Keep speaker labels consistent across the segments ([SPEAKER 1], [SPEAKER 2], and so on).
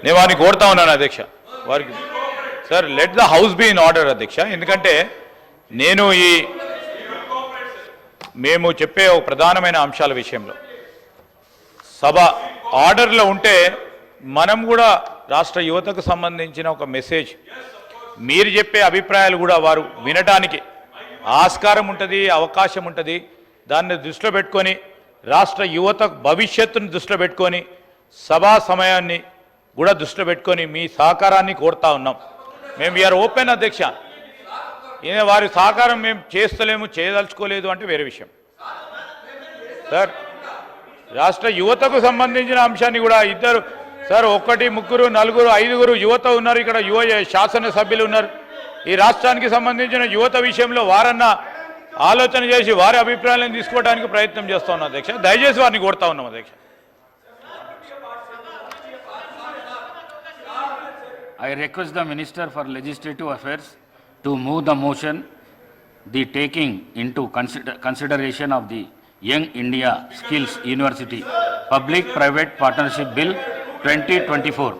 [SPEAKER 1] నేను వారిని కోరుతా ఉన్నాను అధ్యక్ష. వారికి sir let the house be in order అధ్యక్ష. ఎందుకంటే నేను మేము చెప్పే ఒక ప్రధానమైన అంశాల విషయంలో సభ ఆర్డర్లో ఉంటే మనం కూడా రాష్ట్ర యువతకు సంబంధించిన ఒక మెసేజ్, మీరు చెప్పే అభిప్రాయాలు కూడా వారు వినడానికి ఆస్కారం ఉంటుంది, అవకాశం ఉంటుంది. దాన్ని దృష్టిలో పెట్టుకొని రాష్ట్ర యువత భవిష్యత్తును దృష్టిలో పెట్టుకొని సభా సమయాన్ని కూడా దృష్టిలో పెట్టుకొని మీ సహకారాన్ని కోరుతా ఉన్నాం. మేము వీఆర్ ఓపెన్ అధ్యక్ష. వారి సహకారం మేము చేస్తలేము, చేయదలుచుకోలేదు అంటే వేరే విషయం. సార్ రాష్ట్ర యువతకు సంబంధించిన అంశాన్ని కూడా ఇద్దరు సార్, 1, 3, 4, 5 యువత ఉన్నారు ఇక్కడ, శాసనసభ్యులు ఉన్నారు. ఈ రాష్ట్రానికి సంబంధించిన యువత విషయంలో వారన్నా ఆలోచన చేసి వారి అభిప్రాయాలను తీసుకోవడానికి ప్రయత్నం చేస్తా ఉన్నాం అధ్యక్ష. దయచేసి వారిని కోరుతా ఉన్నాం అధ్యక్ష.
[SPEAKER 2] I request the Minister for Legislative Affairs to move the motion, the taking into consideration of the Young India Skills University Public-Private Partnership Bill 2024.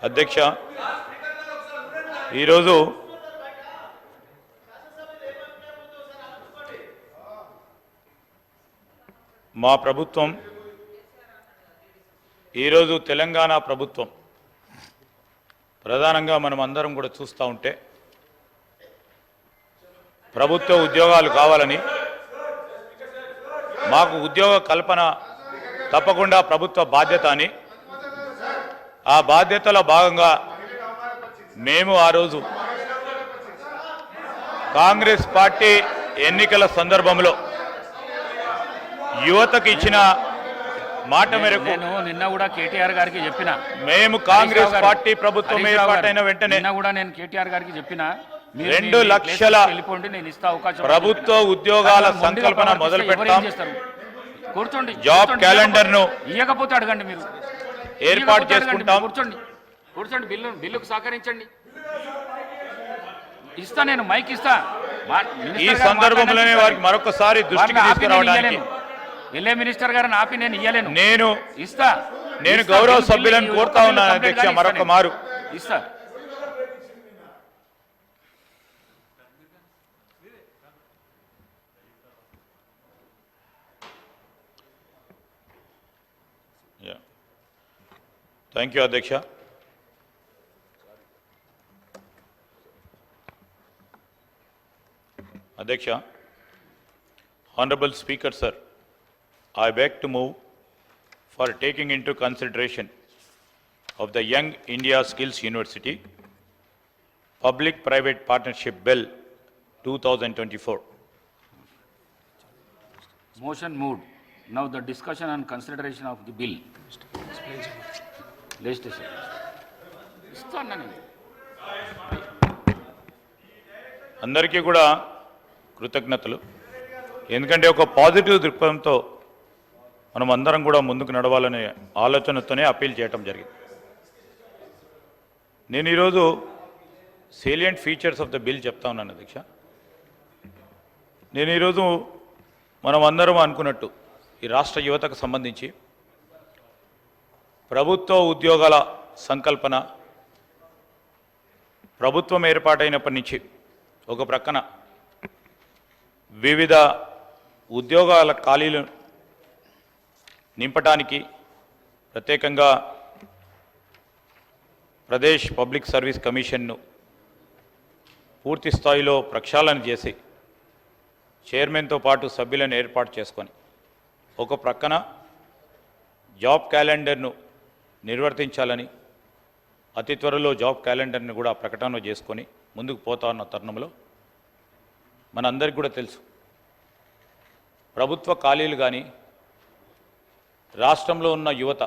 [SPEAKER 1] అధ్యక్ష ఈరోజు మా ప్రభుత్వం, ఈరోజు తెలంగాణ ప్రభుత్వం ప్రధానంగా మనం అందరం కూడా చూస్తూ ఉంటే ప్రభుత్వ ఉద్యోగాలు కావాలని, మాకు ఉద్యోగ కల్పన తప్పకుండా ప్రభుత్వ బాధ్యత అని, ఆ బాధ్యతలో భాగంగా మేము ఆ రోజు కాంగ్రెస్ పార్టీ ఎన్నికల సందర్భంలో యువతకు ఇచ్చిన మాట మేరకు
[SPEAKER 2] నిన్న కూడా కేటీఆర్ గారికి చెప్పిన,
[SPEAKER 1] మేము కాంగ్రెస్ పార్టీ ప్రభుత్వం ఏర్పాటైన వెంటనే
[SPEAKER 2] కూడా నేను కేటీఆర్ గారికి చెప్పిన
[SPEAKER 1] 2 లక్షల ప్రభుత్వ ఉద్యోగాల సంకల్పన మొదలు పెడతాం.
[SPEAKER 2] కూర్చోండి,
[SPEAKER 1] జాబ్ క్యాలెండర్ ను
[SPEAKER 2] ఇవ్వకపోతే అడగండి, మీరు
[SPEAKER 1] ఏర్పాటు చేసుకుంటాం.
[SPEAKER 2] కూర్చోండి, బిల్లుకు సహకరించండి. ఇస్తా, నేను మైక్ ఇస్తా.
[SPEAKER 1] ఈ సందర్భంలోనే వారికి మరొకసారి దృష్టికి తీసుకురావడానికి
[SPEAKER 2] ఎల్ఏ మినిస్టర్ గారిని ఆపి నేను ఇయ్యలేను.
[SPEAKER 1] నేను గౌరవ సభ్యులను కోరుతా ఉన్నాను అధ్యక్ష, మరొక మారు
[SPEAKER 2] ఇస్తా.
[SPEAKER 1] థ్యాంక్ యూ అధ్యక్ష. అధ్యక్ష, Honorable Speaker sir, I beg to move for taking into consideration of the Young India Skills University Public-Private Partnership Bill 2024.
[SPEAKER 2] Motion moved. Now the discussion and consideration of the bill. Legislation.
[SPEAKER 1] అందరికీ కూడా కృతజ్ఞతలు. ఎందుకంటే ఒక positive దృక్పథంతో మనం అందరం కూడా ముందుకు నడవాలనే ఆలోచనతోనే అప్పీల్ చేయడం జరిగింది. నేను ఈరోజు salient features of the bill చెప్తా ఉన్నాను అధ్యక్ష. నేను ఈరోజు మనం అందరం అనుకున్నట్టు ఈ రాష్ట్ర యువతకు సంబంధించి ప్రభుత్వ ఉద్యోగాల సంకల్పన ప్రభుత్వం ఏర్పాటైనప్పటి నుంచి ఒక ప్రక్కన వివిధ ఉద్యోగాల ఖాళీలు నింపటానికి ప్రత్యేకంగా ప్రదేశ్ పబ్లిక్ సర్వీస్ కమిషన్ను పూర్తి స్థాయిలో ప్రక్షాళన చేసి చైర్మన్తో పాటు సభ్యులను ఏర్పాటు చేసుకొని ఒక ప్రక్కన జాబ్ క్యాలెండర్ను నిర్వర్తించాలని అతి త్వరలో జాబ్ క్యాలెండర్ని కూడా ప్రకటన చేసుకొని ముందుకు పోతా ఉన్న తరుణంలో మనందరికీ కూడా తెలుసు ప్రభుత్వ ఖాళీలు కానీ రాష్ట్రంలో ఉన్న యువత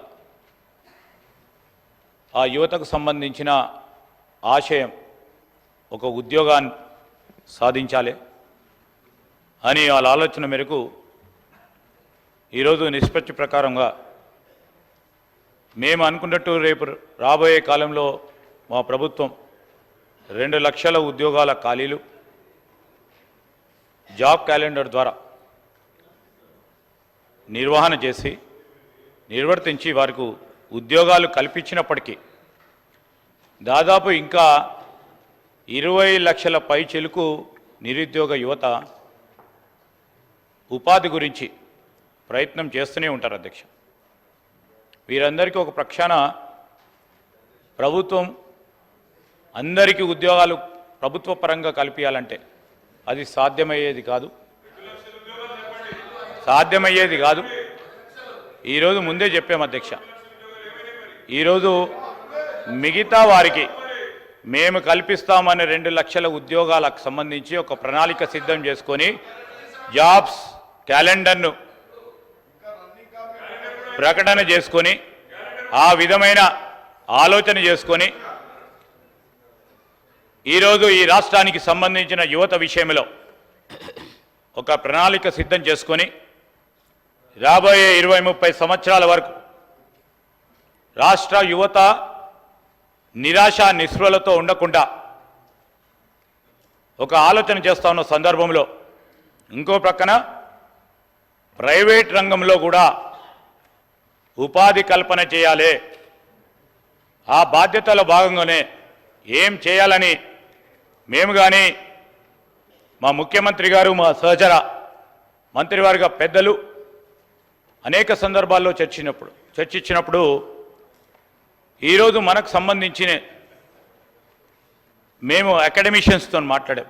[SPEAKER 1] ఆ యువతకు సంబంధించిన ఆశయం ఒక ఉద్యోగాన్ని సాధించాలి అని వాళ్ళ ఆలోచన మేరకు ఈరోజు నిష్పత్తి ప్రకారంగా మేము అనుకున్నట్టు రేపు రాబోయే కాలంలో మా ప్రభుత్వం 2 లక్షల ఉద్యోగాల ఖాళీలు జాబ్ క్యాలెండర్ ద్వారా నిర్వహణ చేసి నిర్వర్తించి వారికి ఉద్యోగాలు కల్పించినప్పటికీ దాదాపు ఇంకా 20 లక్షల పైచిలుకు నిరుద్యోగ యువత ఉపాధి గురించి ప్రయత్నం చేస్తూనే ఉంటారు అధ్యక్ష. వీరందరికీ ఒక ప్రక్షాళన ప్రభుత్వం అందరికీ ఉద్యోగాలు ప్రభుత్వ పరంగా కల్పించాలంటే అది సాధ్యమయ్యేది కాదు. ఈరోజు ముందే చెప్పాము అధ్యక్ష, ఈరోజు మిగతా వారికి మేము కల్పిస్తామనే 2 లక్షల ఉద్యోగాలకు సంబంధించి ఒక ప్రణాళిక సిద్ధం చేసుకొని జాబ్స్ క్యాలెండర్ను ప్రకటన చేసుకొని ఆ విధమైన ఆలోచన చేసుకొని ఈరోజు ఈ రాష్ట్రానికి సంబంధించిన యువత విషయంలో ఒక ప్రణాళిక సిద్ధం చేసుకొని రాబోయే 20-30 సంవత్సరాల వరకు రాష్ట్ర యువత నిరాశ నిస్పృహలతో ఉండకుండా ఒక ఆలోచన చేస్తా ఉన్న సందర్భంలో ఇంకో ప్రక్కన ప్రైవేట్ రంగంలో కూడా ఉపాధి కల్పన చేయాలి. ఆ బాధ్యతల భాగంగానే ఏం చేయాలని మేము కానీ మా ముఖ్యమంత్రి గారు మా సహచర మంత్రివర్గ పెద్దలు అనేక సందర్భాల్లో చర్చించినప్పుడు ఈరోజు మనకు సంబంధించిన మేము అకాడమిషియన్స్తో మాట్లాడాం,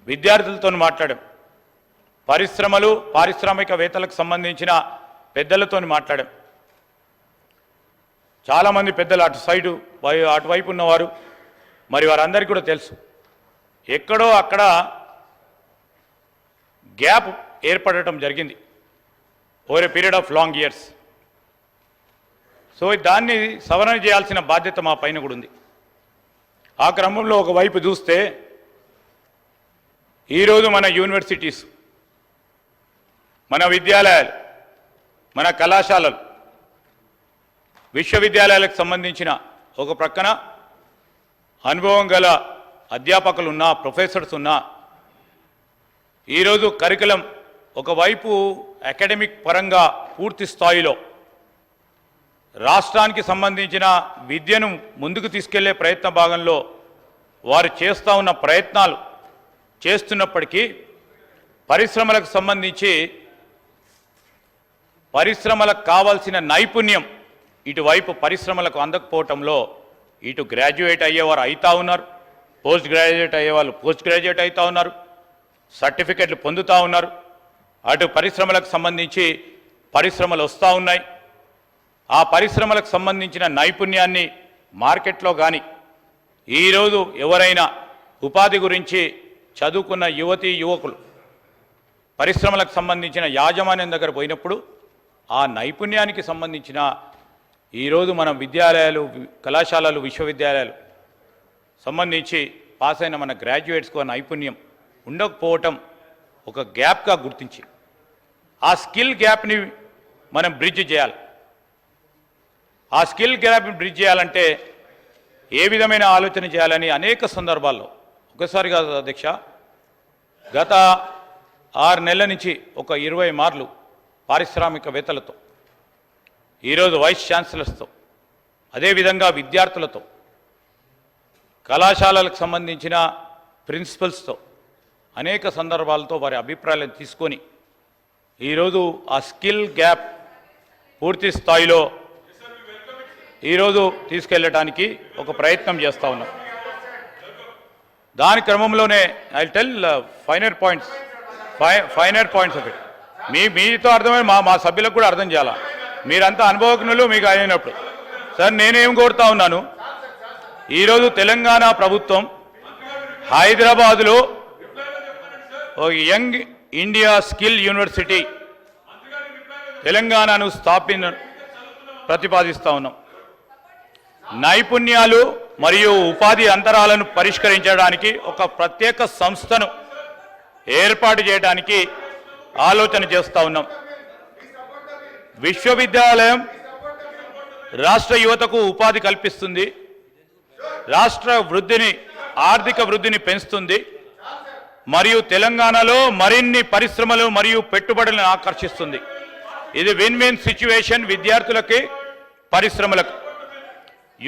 [SPEAKER 1] విద్యార్థులతో మాట్లాడాం, పరిశ్రమలు పారిశ్రామికవేత్తలకు సంబంధించిన పెద్దలతో మాట్లాడాం. చాలామంది పెద్దలు అటువైపు ఉన్నవారు మరి వారందరికీ కూడా తెలుసు ఎక్కడో అక్కడ గ్యాప్ ఏర్పడటం జరిగింది over a period of long years. So దాన్ని సవరణ చేయాల్సిన బాధ్యత మా పైన కూడా ఉంది. ఆ క్రమంలో ఒకవైపు చూస్తే ఈరోజు మన యూనివర్సిటీస్, మన విద్యాలయాలు, మన కళాశాలలు, విశ్వవిద్యాలయాలకు సంబంధించిన ఒక ప్రక్కన అనుభవం గల అధ్యాపకులు ఉన్నా, ప్రొఫెసర్స్ ఉన్నా, ఈరోజు కరికులం ఒకవైపు అకాడమిక్ పరంగా పూర్తి స్థాయిలో రాష్ట్రానికి సంబంధించిన విద్యను ముందుకు తీసుకెళ్లే ప్రయత్న భాగంలో వారు చేస్తూ ఉన్న ప్రయత్నాలు చేస్తున్నప్పటికీ పరిశ్రమలకు సంబంధించి పరిశ్రమలకు కావాల్సిన నైపుణ్యం ఇటువైపు పరిశ్రమలకు అందకపోవటంలో ఇటు గ్రాడ్యుయేట్ అయ్యేవారు అవుతా ఉన్నారు, పోస్ట్ గ్రాడ్యుయేట్ అయ్యేవాళ్ళు పోస్ట్ గ్రాడ్యుయేట్ అవుతా ఉన్నారు, సర్టిఫికెట్లు పొందుతూ ఉన్నారు. అటు పరిశ్రమలకు సంబంధించి పరిశ్రమలు వస్తూ ఉన్నాయి. ఆ పరిశ్రమలకు సంబంధించిన నైపుణ్యాన్ని మార్కెట్లో కానీ ఈరోజు ఎవరైనా ఉపాధి గురించి చదువుకున్న యువతీ యువకులు పరిశ్రమలకు సంబంధించిన యాజమాన్యం దగ్గర పోయినప్పుడు ఆ నైపుణ్యానికి సంబంధించిన ఈరోజు మనం విద్యాలయాలు, కళాశాలలు, విశ్వవిద్యాలయాలు సంబంధించి పాస్ అయిన మన గ్రాడ్యుయేట్స్కు నైపుణ్యం ఉండకపోవటం ఒక గ్యాప్గా గుర్తించి ఆ స్కిల్ గ్యాప్ని మనం బ్రిడ్జ్ చేయాలి. ఆ స్కిల్ గ్యాప్ని బ్రిడ్జ్ చేయాలంటే ఏ విధమైన ఆలోచన చేయాలని అనేక సందర్భాల్లో ఒకసారి కాదు అధ్యక్ష, గత 6 నెలల నుంచి ఒక 20 మార్లు పారిశ్రామికవేత్తలతో, ఈరోజు వైస్ ఛాన్సలర్స్తో, అదేవిధంగా విద్యార్థులతో, కళాశాలలకు సంబంధించిన ప్రిన్సిపల్స్తో అనేక సందర్భాలతో వారి అభిప్రాయాలను తీసుకొని ఈరోజు ఆ స్కిల్ గ్యాప్ పూర్తి స్థాయిలో ఈరోజు తీసుకెళ్ళటానికి ఒక ప్రయత్నం చేస్తూ ఉన్నాం. దాని క్రమంలోనే I tell finer points of it. మీతో అర్థమైన మా సభ్యులకు కూడా అర్థం చేయాలా. మీరంతా అనుభవజ్ఞులు మీకు అయినప్పుడు. సార్ నేనేం కోరుతా ఉన్నాను, ఈరోజు తెలంగాణ ప్రభుత్వం హైదరాబాదులో ఒక యంగ్ ఇండియా స్కిల్ యూనివర్సిటీ తెలంగాణను ప్రతిపాదిస్తూ ఉన్నాం. నైపుణ్యాలు మరియు ఉపాధి అంతరాలను పరిష్కరించడానికి ఒక ప్రత్యేక సంస్థను ఏర్పాటు చేయడానికి ఆలోచన చేస్తూ ఉన్నాం. విశ్వవిద్యాలయం రాష్ట్ర యువతకు ఉపాధి కల్పిస్తుంది. రాష్ట్ర వృద్ధిని, ఆర్థిక వృద్ధిని పెంచుతుంది మరియు తెలంగాణలో మరిన్ని పరిశ్రమలు మరియు పెట్టుబడులను ఆకర్షిస్తుంది. ఇది విన్ విన్ సిచ్యువేషన్ విద్యార్థులకి, పరిశ్రమలకు.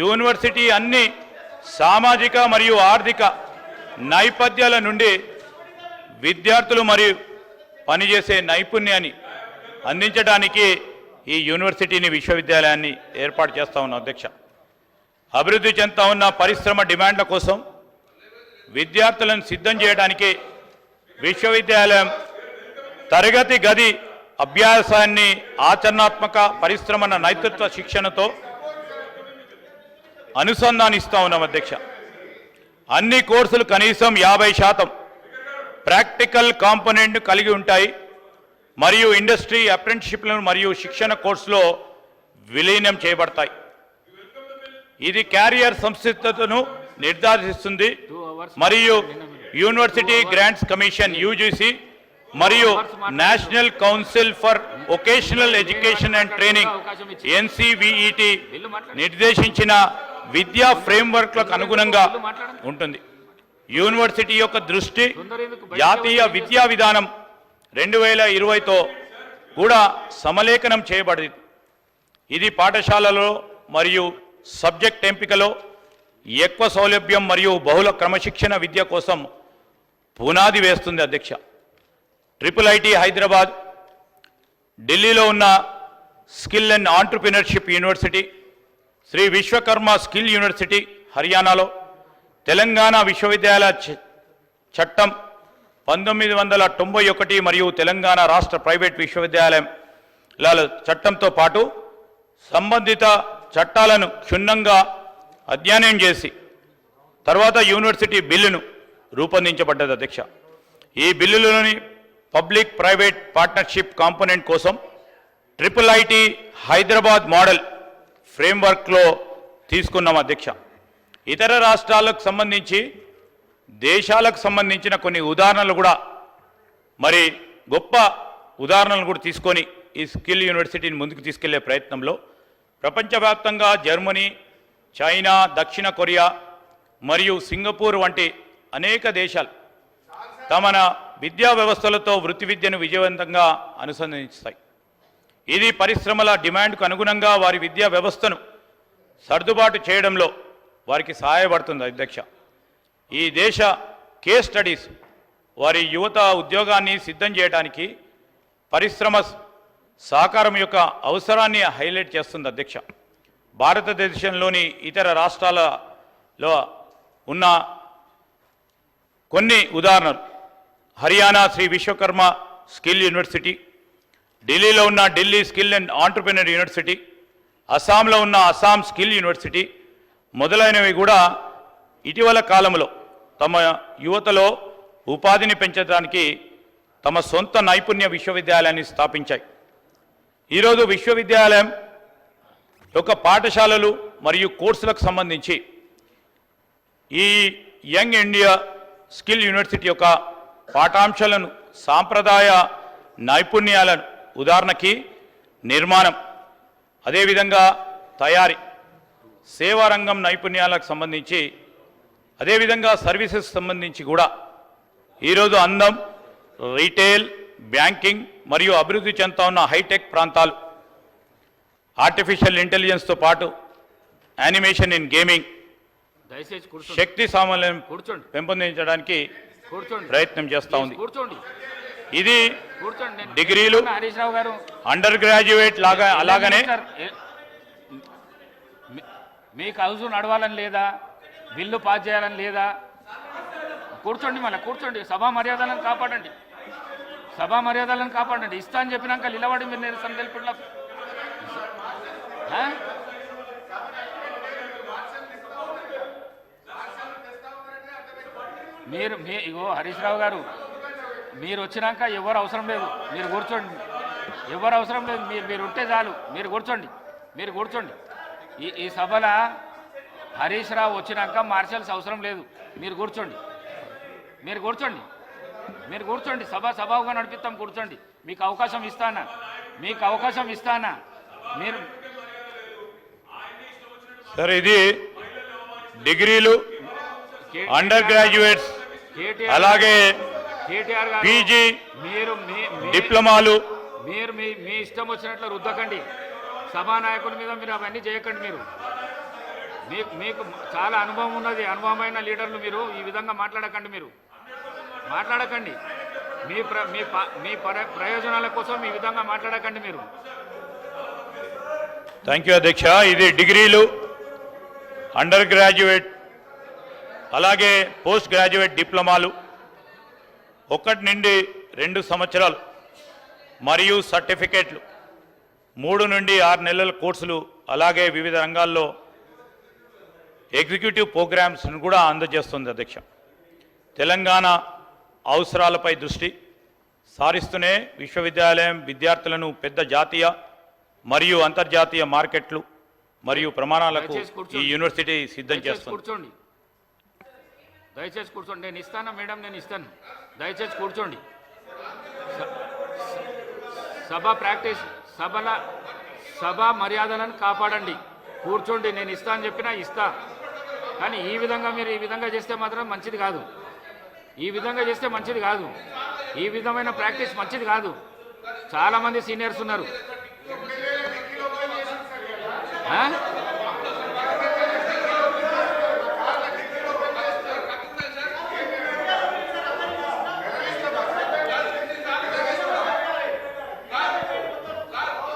[SPEAKER 1] యూనివర్సిటీ అన్ని సామాజిక మరియు ఆర్థిక నేపథ్యాల నుండి విద్యార్థులు మరియు పనిచేసే నైపుణ్యాన్ని అందించడానికి ఈ యూనివర్సిటీని, విశ్వవిద్యాలయాన్ని ఏర్పాటు చేస్తా ఉన్నాం అధ్యక్ష. అభివృద్ధి చెందుతా ఉన్న పరిశ్రమ డిమాండ్ల కోసం విద్యార్థులను సిద్ధం చేయడానికి విశ్వవిద్యాలయం తరగతి గది అభ్యాసాన్ని ఆచరణాత్మక పరిశ్రమల నేతృత్వ శిక్షణతో అనుసంధానిస్తా ఉన్నాం అధ్యక్ష. అన్ని కోర్సులు కనీసం 50% ప్రాక్టికల్ కాంపోనెంట్ కలిగి ఉంటాయి మరియు ఇండస్ట్రీ అప్రెంటిస్షిప్లను మరియు శిక్షణ కోర్సులో విలీనం చేయబడతాయి. ఇది క్యారియర్ సంసిద్ధతను నిర్ధారిస్తుంది మరియు యూనివర్సిటీ గ్రాంట్స్ కమిషన్ యూజీసీ మరియు national council for vocational education and training NCVET నిర్దేశించిన విద్యా ఫ్రేమ్వర్క్లకు అనుగుణంగా ఉంటుంది. యూనివర్సిటీ యొక్క దృష్టి జాతీయ విద్యా విధానం 2020తో కూడా సమలేఖనం చేయబడింది. ఇది పాఠశాలలో మరియు సబ్జెక్ట్ ఎంపికలో ఎక్కువ సౌలభ్యం మరియు బహుళ క్రమశిక్షణ విద్య కోసం పునాది వేస్తుంది అధ్యక్ష. IIIT హైదరాబాద్, ఢిల్లీలో ఉన్న skill and entrepreneurship university, Shri Vishwakarma skill university హర్యానాలో, తెలంగాణ విశ్వవిద్యాలయ చట్టం 1991 మరియు తెలంగాణ రాష్ట్ర ప్రైవేట్ విశ్వవిద్యాలయాల చట్టంతో పాటు సంబంధిత చట్టాలను క్షుణ్ణంగా అధ్యయనం చేసి తర్వాత యూనివర్సిటీ బిల్లును రూపొందించబడ్డది అధ్యక్ష. ఈ బిల్లులోని పబ్లిక్ ప్రైవేట్ పార్ట్నర్షిప్ కాంపోనెంట్ కోసం IIIT హైదరాబాద్ మోడల్ ఫ్రేమ్వర్క్లో తీసుకున్నాం అధ్యక్ష. ఇతర రాష్ట్రాలకు సంబంధించి, దేశాలకు సంబంధించిన కొన్ని ఉదాహరణలు కూడా, మరి గొప్ప ఉదాహరణలు కూడా తీసుకొని ఈ స్కిల్ యూనివర్సిటీని ముందుకు తీసుకెళ్లే ప్రయత్నంలో ప్రపంచవ్యాప్తంగా జర్మనీ, చైనా, దక్షిణ కొరియా మరియు సింగపూర్ వంటి అనేక దేశాలు తమ విద్యా వ్యవస్థలతో వృత్తి విద్యను విజయవంతంగా అనుసంధానిస్తాయి. ఇది పరిశ్రమల డిమాండ్కు అనుగుణంగా వారి విద్యా వ్యవస్థను సర్దుబాటు చేయడంలో వారికి సహాయపడుతుంది అధ్యక్ష. ఈ దేశ కేస్ స్టడీస్ వారి యువత ఉద్యోగాన్ని సిద్ధం చేయడానికి పరిశ్రమ సహకారం యొక్క అవసరాన్ని హైలైట్ చేస్తుంది అధ్యక్ష. భారతదేశంలోని ఇతర రాష్ట్రాలలో ఉన్న కొన్ని ఉదాహరణలు: హర్యానా శ్రీ విశ్వకర్మ స్కిల్ యూనివర్సిటీ, ఢిల్లీలో ఉన్న Delhi skill and entrepreneur university, అస్సాంలో ఉన్న అస్సాం స్కిల్ యూనివర్సిటీ మొదలైనవి కూడా ఇటీవల కాలంలో తమ యువతలో ఉపాధిని పెంచడానికి తమ సొంత నైపుణ్య విశ్వవిద్యాలయాన్ని స్థాపించాయి. ఈరోజు విశ్వవిద్యాలయం యొక్క పాఠశాలలు మరియు కోర్సులకు సంబంధించి ఈ యంగ్ ఇండియా స్కిల్ యూనివర్సిటీ యొక్క పాఠాంశాలను, సాంప్రదాయ నైపుణ్యాలను, ఉదాహరణకి నిర్మాణం, అదేవిధంగా తయారీ, సేవారంగం నైపుణ్యాలకు సంబంధించి, అదేవిధంగా సర్వీసెస్ సంబంధించి కూడా ఈరోజు అందం, రీటైల్, బ్యాంకింగ్ మరియు అభివృద్ధి చెందుతా ఉన్న హైటెక్ ప్రాంతాలు, ఆర్టిఫిషియల్ ఇంటెలిజెన్స్తో పాటు యానిమేషన్ ఇన్ గేమింగ్, శక్తి సామర్థ్యం పెంపొందించడానికి ప్రయత్నం చేస్తూ ఉంది. ఇది డిగ్రీలు, అండర్ గ్రాడ్యుయేట్ లాగా అలాగనే
[SPEAKER 2] మీకు హౌస్ నడవాలని లేదా, బిల్లు పాస్ చేయాలని లేదా? కూర్చోండి, మళ్ళీ కూర్చోండి. సభా మర్యాదలను కాపాడండి, సభా మర్యాదలను కాపాడండి. ఇస్తా అని చెప్పినాక నిలబడి మీరు నిరసన తెలుపుట్లా మీరు ఇగో హరీష్ రావు గారు, మీరు వచ్చినాక ఎవరు అవసరం లేదు, మీరు కూర్చోండి. ఎవరు అవసరం లేదు, మీరు ఉంటే చాలు. మీరు కూర్చోండి. ఈ సభలో హరీష్ రావు వచ్చినాక మార్షల్స్ అవసరం లేదు. మీరు కూర్చోండి. సభగా నడిపిస్తాం. కూర్చోండి. మీకు అవకాశం ఇస్తానా. మీరు
[SPEAKER 1] సార్, ఇది డిగ్రీలు, అండర్ గ్రాడ్యుయేట్స్, అలాగే
[SPEAKER 2] కేటీఆర్ గారు
[SPEAKER 1] పీజీ,
[SPEAKER 2] మీరు
[SPEAKER 1] డిప్లొమాలు,
[SPEAKER 2] మీరు మీ ఇష్టం వచ్చినట్లు రుద్దకండి. సభానాయకుల మీద మీరు అవన్నీ చేయకండి. మీకు చాలా అనుభవం ఉన్నది. అనుభవమైన లీడర్లు మీరు ఈ విధంగా మాట్లాడకండి. మీరు మాట్లాడకండి. మీ ప్రయోజనాల కోసం ఈ విధంగా మాట్లాడకండి మీరు.
[SPEAKER 1] థ్యాంక్ యూ అధ్యక్ష. ఇది డిగ్రీలు, అండర్ గ్రాడ్యుయేట్, అలాగే పోస్ట్ గ్రాడ్యుయేట్ డిప్లొమాలు 1 నుండి 2 సంవత్సరాలు మరియు సర్టిఫికేట్లు 3 నుండి 6 నెలల కోర్సులు, అలాగే వివిధ రంగాల్లో ఎగ్జిక్యూటివ్ ప్రోగ్రామ్స్ను కూడా అందజేస్తుంది అధ్యక్ష. తెలంగాణ అవసరాలపై దృష్టి సారిస్తూనే విశ్వవిద్యాలయం విద్యార్థులను పెద్ద జాతీయ మరియు అంతర్జాతీయ మార్కెట్లు మరియు ప్రమాణాలకు ఈ యూనివర్సిటీ సిద్ధం చేస్తుంది.
[SPEAKER 2] దయచేసి కూర్చోండి. నేను ఇస్తాను మేడం, నేను ఇస్తాను. దయచేసి కూర్చోండి. సభ మర్యాదలను కాపాడండి. కూర్చోండి. నేను ఇస్తా అని చెప్పినా ఇస్తా, కానీ ఈ విధంగా మీరు ఈ విధంగా చేస్తే మాత్రం మంచిది కాదు. ఈ విధంగా చేస్తే మంచిది కాదు. ఈ విధమైన ప్రాక్టీస్ మంచిది కాదు. చాలామంది సీనియర్స్ ఉన్నారు.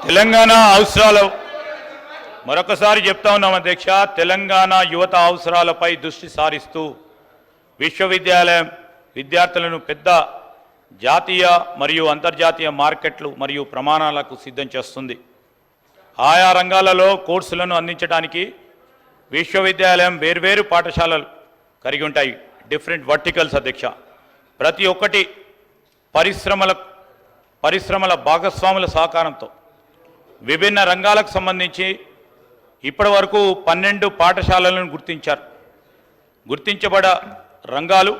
[SPEAKER 1] తెలంగాణ అవసరాలు మరొకసారి చెప్తా ఉన్నాం అధ్యక్ష. తెలంగాణ యువత అవసరాలపై దృష్టి సారిస్తూ విశ్వవిద్యాలయం విద్యార్థులను పెద్ద జాతీయ మరియు అంతర్జాతీయ మార్కెట్లు మరియు ప్రమాణాలకు సిద్ధం చేస్తుంది. ఆయా రంగాలలో కోర్సులను అందించడానికి విశ్వవిద్యాలయం వేర్వేరు పాఠశాలలు కలిగి ఉంటాయి. డిఫరెంట్ వర్టికల్స్ అధ్యక్ష. ప్రతి ఒక్కటి పరిశ్రమల భాగస్వాముల సహకారంతో విభిన్న రంగాలకు సంబంధించి ఇప్పటి వరకు 12 పాఠశాలలను గుర్తించబడ రంగాలు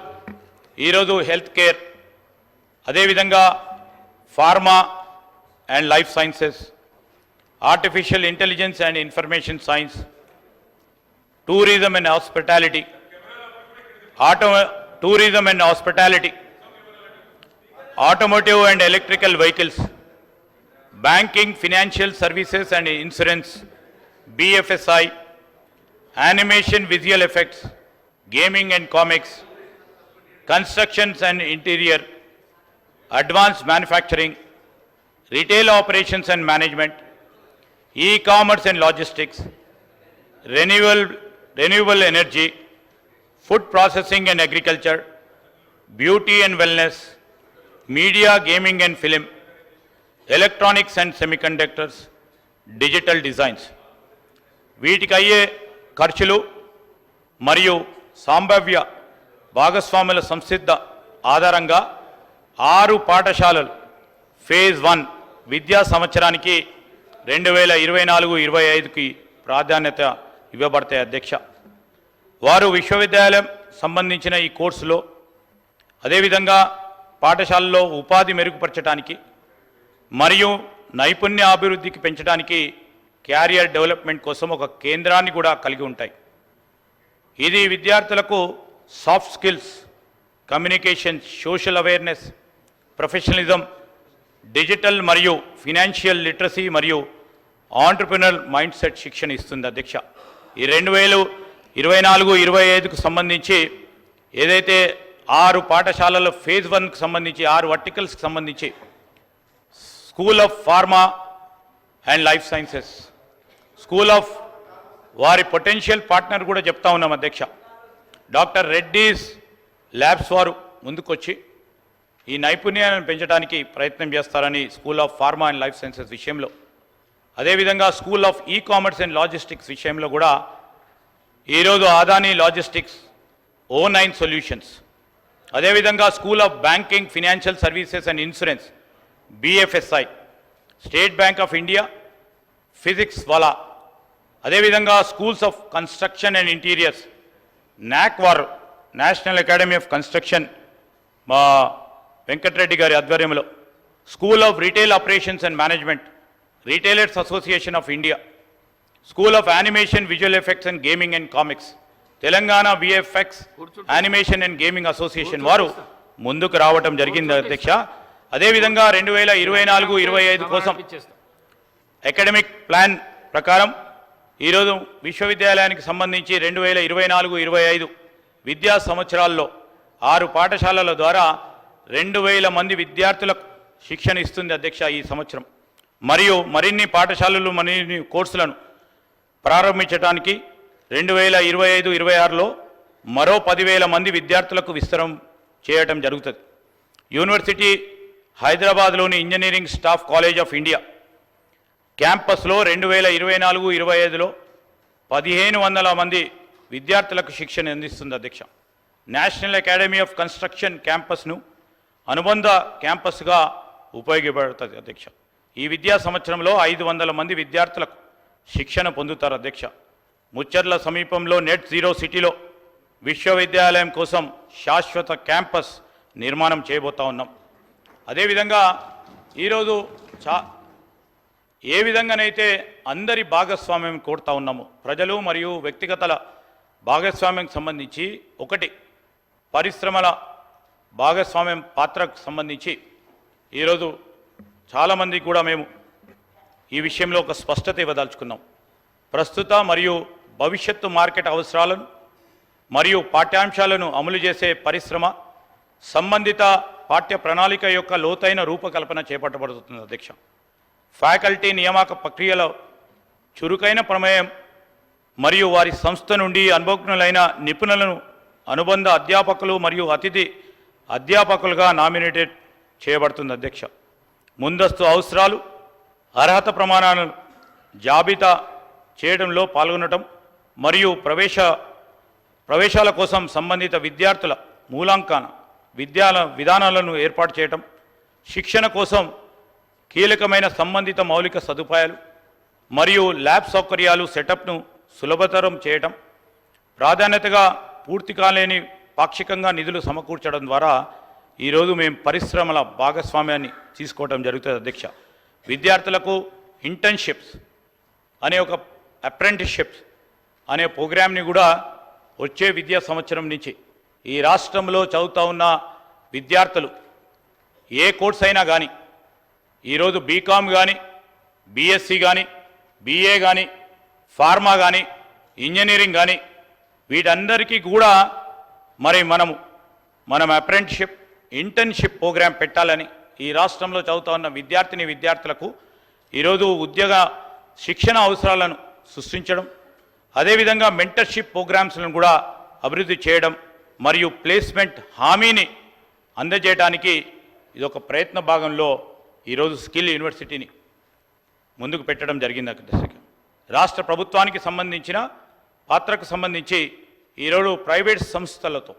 [SPEAKER 1] ఈరోజు హెల్త్ కేర్, అదేవిధంగా pharma and life sciences, artificial intelligence and information science, tourism and hospitality, automotive and electrical vehicles, banking, financial services and insurance, BFSI, animation, visual effects, gaming and comics, constructions and interior, advanced manufacturing, retail operations and management, e-commerce and logistics, renewable energy, food processing and agriculture, beauty and wellness, media, gaming and film, electronics and semiconductors, digital designs. వీటికి అయ్యే ఖర్చులు మరియు సంభావ్య భాగస్వాముల సంసిద్ధ ఆధారంగా 6 పాఠశాలలు phase 1 విద్యా సంవత్సరానికి 2024-25కి ప్రాధాన్యత ఇవ్వబడతాయి అధ్యక్ష. వారు విశ్వవిద్యాలయం సంబంధించిన ఈ కోర్సులో అదేవిధంగా పాఠశాలలో ఉపాధి మెరుగుపరచడానికి మరియు నైపుణ్య అభివృద్ధికి పెంచడానికి క్యారియర్ డెవలప్మెంట్ కోసం ఒక కేంద్రాన్ని కూడా కలిగి ఉంటాయి. ఇది విద్యార్థులకు soft skills, communication, social awareness, professionalism, digital మరియు ఫినాన్షియల్ లిటరసీ మరియు ఆంటర్ప్రినర్ మైండ్ సెట్ శిక్షణ ఇస్తుంది అధ్యక్ష. ఈ 2024-25కు సంబంధించి ఏదైతే 6 పాఠశాలల ఫేజ్ 1కు సంబంధించి 6 వర్టికల్స్కి సంబంధించి school of pharma and life sciences, school of వారి పొటెన్షియల్ పార్ట్నర్ కూడా చెప్తా ఉన్నాం అధ్యక్ష. డాక్టర్ రెడ్డీస్ ల్యాబ్స్ వారు ముందుకొచ్చి ఈ నైపుణ్యాలను పెంచడానికి ప్రయత్నం చేస్తారని school of pharma and life sciences విషయంలో, అదేవిధంగా school of e-commerce and logistics విషయంలో కూడా ఈరోజు అదానీ లాజిస్టిక్స్, O9 సొల్యూషన్స్, అదేవిధంగా school of banking, financial services and insurance, BFSI, State Bank of India, physics Wallah, అదేవిధంగా schools of construction and interiors, NAC వారు, national academy of construction మా వెంకటరెడ్డి గారి ఆధ్వర్యంలో, school of retail operations and management, retailers association of India, school of animation, visual effects and gaming and comics, Telangana VFX animation and gaming association వారు ముందుకు రావటం జరిగింది అధ్యక్ష. అదేవిధంగా 2024-25 కోసం అకాడమిక్ ప్లాన్ ప్రకారం ఈరోజు విశ్వవిద్యాలయానికి సంబంధించి 2024-25 విద్యా సంవత్సరాల్లో 6 పాఠశాలల ద్వారా 2000 మంది విద్యార్థులకు శిక్షణ ఇస్తుంది అధ్యక్ష ఈ సంవత్సరం. మరియు మరిన్ని పాఠశాలలు మరిన్ని కోర్సులను ప్రారంభించడానికి 2025-26లో మరో 10,000 మంది విద్యార్థులకు విస్తరం చేయటం జరుగుతుంది. యూనివర్సిటీ హైదరాబాద్లోని engineering staff college of India క్యాంపస్లో 2024-25లో 1,500 మంది విద్యార్థులకు శిక్షణ అందిస్తుంది అధ్యక్ష. నేషనల్ అకాడమీ ఆఫ్ కన్స్ట్రక్షన్ క్యాంపస్ను అనుబంధ క్యాంపస్గా ఉపయోగపడుతుంది అధ్యక్ష. ఈ విద్యా సంవత్సరంలో 500 మంది విద్యార్థులకు శిక్షణ పొందుతారు అధ్యక్ష. ముచ్చర్ల సమీపంలో నెట్ జీరో సిటీలో విశ్వవిద్యాలయం కోసం శాశ్వత క్యాంపస్ నిర్మాణం చేయబోతా ఉన్నాం. అదేవిధంగా ఈరోజు ఏ విధంగానైతే అందరి భాగస్వామ్యం కోరుతా ఉన్నాము, ప్రజలు మరియు వ్యక్తిగతల భాగస్వామ్యం సంబంధించి ఒకటి పరిశ్రమల భాగస్వామ్యం పాత్రకు సంబంధించి ఈరోజు చాలామంది కూడా మేము ఈ విషయంలో ఒక స్పష్టత ఇవ్వదలుచుకున్నాం. ప్రస్తుత మరియు భవిష్యత్తు మార్కెట్ అవసరాలను మరియు పాఠ్యాంశాలను అమలు చేసే పరిశ్రమ సంబంధిత పాఠ్య ప్రణాళిక యొక్క లోతైన రూపకల్పన చేపట్టబడుతుంది అధ్యక్ష. ఫ్యాకల్టీ నియామక ప్రక్రియలో చురుకైన ప్రమేయం మరియు వారి సంస్థ నుండి అనుభవజ్ఞులైన నిపుణులను అనుబంధ అధ్యాపకులు మరియు అతిథి అధ్యాపకులుగా నామినేటెడ్ చేయబడుతుంది అధ్యక్ష. ముందస్తు అవసరాలు అర్హత ప్రమాణాలను జాబితా చేయడంలో పాల్గొనటం మరియు ప్రవేశాల కోసం సంబంధిత విద్యార్థుల మూలాంకన విధానాలను ఏర్పాటు చేయటం, శిక్షణ కోసం కీలకమైన సంబంధిత మౌలిక సదుపాయాలు మరియు ల్యాబ్ సౌకర్యాలు సెటప్ను సులభతరం చేయటం, ప్రాధాన్యతగా పూర్తి కాలేని పాక్షికంగా నిధులు సమకూర్చడం ద్వారా ఈరోజు మేము పరిశ్రమల భాగస్వామ్యాన్ని తీసుకోవడం జరుగుతుంది అధ్యక్ష. విద్యార్థులకు ఇంటర్న్షిప్స్ అనే ఒక అప్రెంటిస్షిప్స్ అనే ప్రోగ్రామ్ని కూడా వచ్చే విద్యా సంవత్సరం నుంచి ఈ రాష్ట్రంలో చదువుతూ ఉన్న విద్యార్థులు ఏ కోర్స్ అయినా కానీ ఈరోజు బీకామ్ కానీ బీఎస్సీ కానీ బీఏ కానీ ఫార్మా కానీ ఇంజనీరింగ్ కానీ వీటందరికీ కూడా మరి మనం అప్రెంటిస్షిప్ ఇంటర్న్షిప్ ప్రోగ్రాం పెట్టాలని ఈ రాష్ట్రంలో చదువుతూ ఉన్న విద్యార్థులకు ఈరోజు ఉద్యోగ శిక్షణ అవసరాలను సృష్టించడం, అదేవిధంగా మెంటర్షిప్ ప్రోగ్రామ్స్లను కూడా అభివృద్ధి చేయడం మరియు ప్లేస్మెంట్ హామీని అందజేయడానికి ఇది ఒక ప్రయత్న భాగంలో ఈరోజు స్కిల్ యూనివర్సిటీని ముందుకు పెట్టడం జరిగింది అధ్యక్ష. రాష్ట్ర ప్రభుత్వానికి సంబంధించిన పాత్రకు సంబంధించి ఈరోజు ప్రైవేట్ సంస్థలతో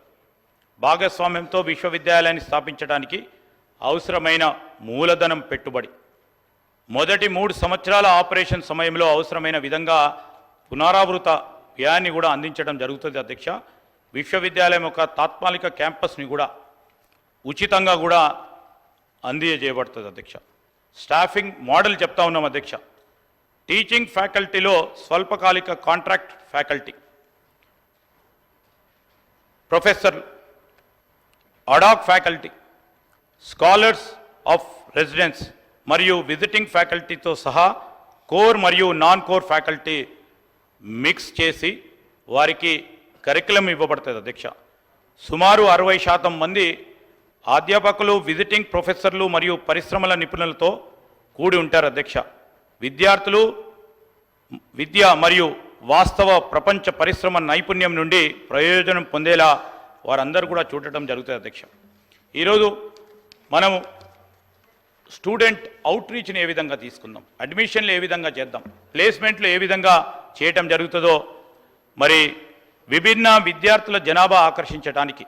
[SPEAKER 1] భాగస్వామ్యంతో విశ్వవిద్యాలయాన్ని స్థాపించడానికి అవసరమైన మూలధనం పెట్టుబడి మొదటి 3 సంవత్సరాల ఆపరేషన్ సమయంలో అవసరమైన విధంగా పునరావృత వ్యయాన్ని కూడా అందించడం జరుగుతుంది అధ్యక్ష. విశ్వవిద్యాలయం యొక్క తాత్కాలిక క్యాంపస్ని కూడా ఉచితంగా కూడా అందజేయబడుతుంది అధ్యక్ష. స్టాఫింగ్ మోడల్ చెప్తా ఉన్నాం అధ్యక్ష. టీచింగ్ ఫ్యాకల్టీలో స్వల్పకాలిక contract faculty, professor, ad hoc faculty, scholars of residence మరియు విజిటింగ్ ఫ్యాకల్టీతో సహా కోర్ మరియు నాన్ కోర్ ఫ్యాకల్టీ మిక్స్ చేసి వారికి కరికులం ఇవ్వబడుతుంది అధ్యక్ష. సుమారు 60% మంది అధ్యాపకులు, విజిటింగ్ ప్రొఫెసర్లు మరియు పరిశ్రమల నిపుణులతో కూడి ఉంటారు అధ్యక్ష. విద్యార్థులు విద్య మరియు వాస్తవ ప్రపంచ పరిశ్రమ నైపుణ్యం నుండి ప్రయోజనం పొందేలా వారందరూ కూడా చూడటం జరుగుతుంది అధ్యక్ష. ఈరోజు మనము స్టూడెంట్ అవుట్రీచ్ని ఏ విధంగా తీసుకుందాం, అడ్మిషన్లు ఏ విధంగా చేద్దాం, ప్లేస్మెంట్లు ఏ విధంగా చేయటం జరుగుతుందో మరి విభిన్న విద్యార్థుల జనాభా ఆకర్షించడానికి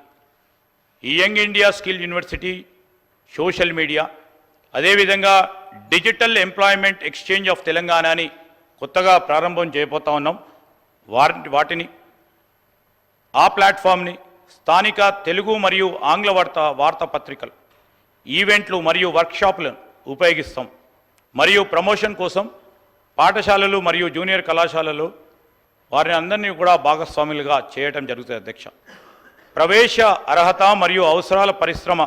[SPEAKER 1] ఈ young India skill university, social media, అదేవిధంగా digital employment exchange of Telangana అని కొత్తగా ప్రారంభం చేయబోతా ఉన్నాం. వాటిని ఆ ప్లాట్ఫామ్ని స్థానిక తెలుగు మరియు ఆంగ్ల వార్తాపత్రికలు, ఈవెంట్లు మరియు వర్క్షాపులను ఉపయోగిస్తాం. మరియు ప్రమోషన్ కోసం పాఠశాలలు మరియు జూనియర్ కళాశాలలు వారిని అందరినీ కూడా భాగస్వాములుగా చేయటం జరుగుతుంది అధ్యక్ష. ప్రవేశ అర్హత మరియు అవసరాల పరిశ్రమ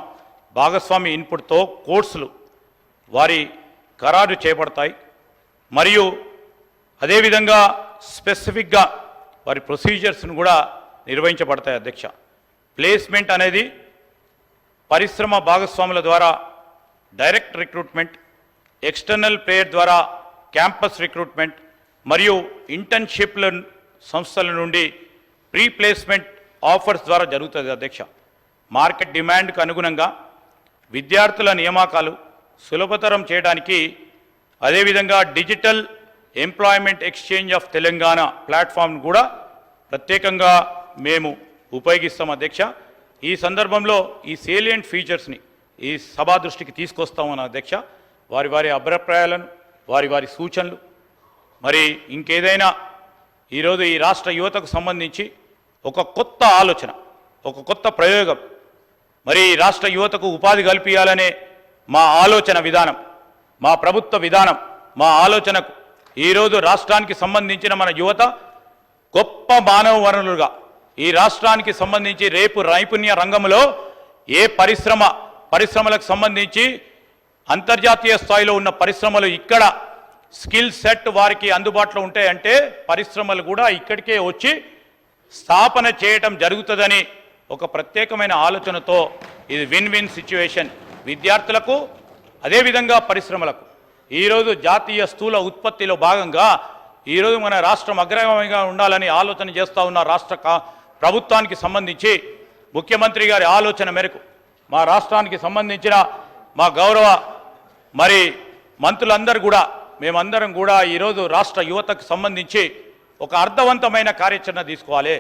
[SPEAKER 1] భాగస్వామి ఇన్పుట్తో కోర్సులు వారి ఖరారు చేయబడతాయి మరియు అదేవిధంగా స్పెసిఫిక్గా వారి ప్రొసీజర్స్ను కూడా నిర్వహించబడతాయి అధ్యక్ష. ప్లేస్మెంట్ అనేది పరిశ్రమ భాగస్వాముల ద్వారా డైరెక్ట్ రిక్రూట్మెంట్, ఎక్స్టర్నల్ ప్లేయర్ ద్వారా క్యాంపస్ రిక్రూట్మెంట్ మరియు ఇంటర్న్షిప్ల సంస్థల నుండి ప్రీ ప్లేస్మెంట్ ఆఫర్స్ ద్వారా జరుగుతుంది అధ్యక్ష. మార్కెట్ డిమాండ్కు అనుగుణంగా విద్యార్థుల నియామకాలు సులభతరం చేయడానికి అదేవిధంగా digital employment exchange of Telangana ప్లాట్ఫామ్ను కూడా ప్రత్యేకంగా మేము ఉపయోగిస్తాం అధ్యక్ష. ఈ సందర్భంలో ఈ సేలియంట్ ఫీచర్స్ని ఈ సభా దృష్టికి తీసుకొస్తామన్న అధ్యక్ష. వారి వారి అభిప్రాయాలను వారి వారి సూచనలు మరి ఇంకేదైనా ఈరోజు ఈ రాష్ట్ర యువతకు సంబంధించి ఒక కొత్త ఆలోచన, ఒక కొత్త ప్రయోగం, మరి రాష్ట్ర యువతకు ఉపాధి కల్పించాలనే మా ఆలోచన విధానం, మా ప్రభుత్వ విధానం, మా ఆలోచనకు ఈరోజు రాష్ట్రానికి సంబంధించిన మన యువత గొప్ప మానవ వనరులుగా ఈ రాష్ట్రానికి సంబంధించి రేపు నైపుణ్య రంగంలో ఏ పరిశ్రమలకు సంబంధించి అంతర్జాతీయ స్థాయిలో ఉన్న పరిశ్రమలు ఇక్కడ స్కిల్ సెట్ వారికి అందుబాటులో ఉంటాయంటే పరిశ్రమలు కూడా ఇక్కడికే వచ్చి స్థాపన చేయటం జరుగుతుందని ఒక ప్రత్యేకమైన ఆలోచనతో ఇది విన్ విన్ సిచ్యువేషన్ విద్యార్థులకు అదేవిధంగా పరిశ్రమలకు. ఈరోజు జాతీయ స్థూల ఉత్పత్తిలో భాగంగా ఈరోజు మన రాష్ట్రం అగ్రగామిగా ఉండాలని ఆలోచన చేస్తూ ఉన్న రాష్ట్ర ప్రభుత్వానికి సంబంధించి ముఖ్యమంత్రి గారి ఆలోచన మేరకు మా రాష్ట్రానికి సంబంధించిన మా గౌరవ మరి మంత్రులందరూ కూడా మేమందరం కూడా ఈరోజు రాష్ట్ర యువతకు సంబంధించి ఒక అర్థవంతమైన కార్యాచరణ తీసుకోవాలి.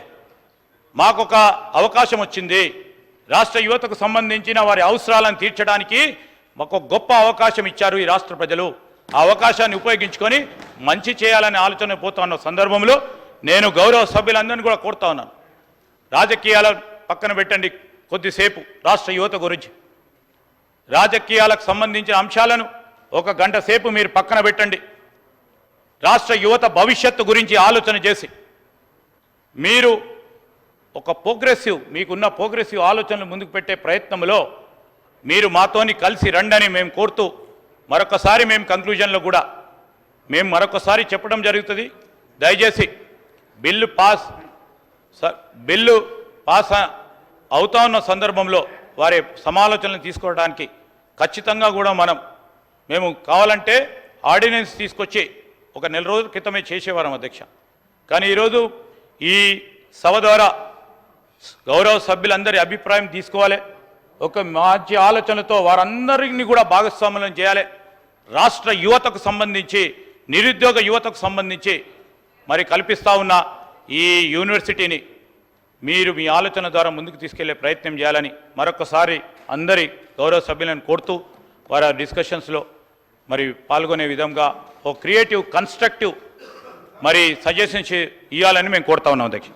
[SPEAKER 1] మాకొక అవకాశం వచ్చింది, రాష్ట్ర యువతకు సంబంధించిన వారి అవసరాలను తీర్చడానికి మాకు గొప్ప అవకాశం ఇచ్చారు ఈ రాష్ట్ర ప్రజలు. ఆ అవకాశాన్ని ఉపయోగించుకొని మంచి చేయాలనే ఆలోచన పోతున్న సందర్భంలో నేను గౌరవ సభ్యులందరినీ కూడా కోరుతా ఉన్నాను, రాజకీయాల పక్కన పెట్టండి కొద్దిసేపు, రాష్ట్ర యువత గురించి రాజకీయాలకు సంబంధించిన అంశాలను ఒక గంట సేపు మీరు పక్కన పెట్టండి. రాష్ట్ర యువత భవిష్యత్తు గురించి ఆలోచన చేసి మీరు ఒక మీకున్న ప్రోగ్రెసివ్ ఆలోచనలు ముందుకు పెట్టే ప్రయత్నంలో మీరు మాతోని కలిసి రండని మేము కోరుతూ మరొకసారి మేము కంక్లూజన్లో కూడా మేము మరొకసారి చెప్పడం జరుగుతుంది. దయచేసి బిల్లు పాస్ అవుతా ఉన్న సందర్భంలో వారి సమాలోచనలు తీసుకోవడానికి ఖచ్చితంగా కూడా మేము కావాలంటే ఆర్డినెన్స్ తీసుకొచ్చి ఒక నెల రోజుల క్రితమే చేసేవారం అధ్యక్ష. కానీ ఈరోజు ఈ సభ ద్వారా గౌరవ సభ్యులందరి అభిప్రాయం తీసుకోవాలి, ఒక మంచి ఆలోచనలతో వారందరినీ కూడా భాగస్వాములను చేయాలి. రాష్ట్ర యువతకు సంబంధించి నిరుద్యోగ యువతకు సంబంధించి మరి కల్పిస్తూ ఉన్న ఈ యూనివర్సిటీని మీరు మీ ఆలోచన ద్వారా ముందుకు తీసుకెళ్లే ప్రయత్నం చేయాలని మరొకసారి అందరి గౌరవ సభ్యులను కోరుతూ వారి డిస్కషన్స్లో మరి పాల్గొనే విధంగా ఓ క్రియేటివ్ కన్స్ట్రక్టివ్ మరి సజెషన్స్ ఇవ్వాలని మేము కోరుతా ఉన్నాం అధ్యక్ష.